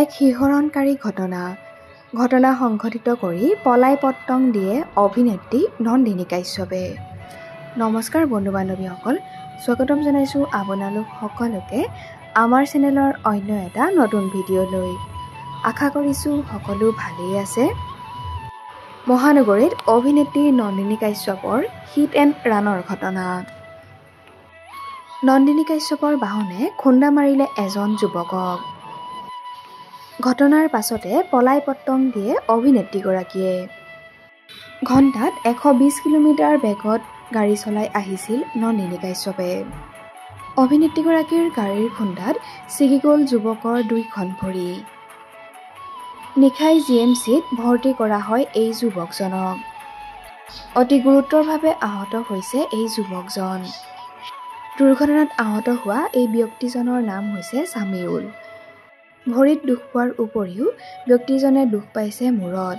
এক শিহৰণকাৰী ঘটনা সংঘটিত কৰি পলাই পত্তং দিয়ে অভিনেত্ৰী নন্দিনী কাশ্যপে। নমস্কাৰ বন্ধু বান্ধৱীসকল, স্বাগতম জনাইছোঁ আপোনালোক সকলোকে আমাৰ চেনেলৰ অন্য এটা নতুন ভিডিঅ'লৈ। আশা কৰিছোঁ সকলো ভালেই আছে। মহানগৰীত অভিনেত্ৰী নন্দিনী কাশ্যপৰ হিট এণ্ড ৰাণৰ ঘটনা। নন্দিনী কাশ্যপৰ বাহনে খুন্দা মাৰিলে এজন যুৱকক। ঘটনাৰ পাছতে পলাই পত্তং দিয়ে অভিনেত্ৰীগৰাকীয়ে। ঘণ্টাত 120 কিলোমিটাৰ বেগত গাড়ী চলাই আহিছিল নন্দিনী কাশ্যপে। অভিনেত্ৰীগৰাকীৰ গাড়ীৰ খুন্দাত ছিগি গ'ল যুৱকৰ দুইখন ভৰি। নিশাই GMCত ভৰ্তি কৰা হয় এই যুৱকজনক। অতি গুৰুতৰভাৱে আহত হৈছে এই যুৱকজন। দুৰ্ঘটনাত আহত হোৱা এই ব্যক্তিজনৰ নাম হৈছে ছামিউল। ভৰিত দুখ পোৱাৰ উপৰিও ব্যক্তিজনে দুখ পাইছে মূৰত।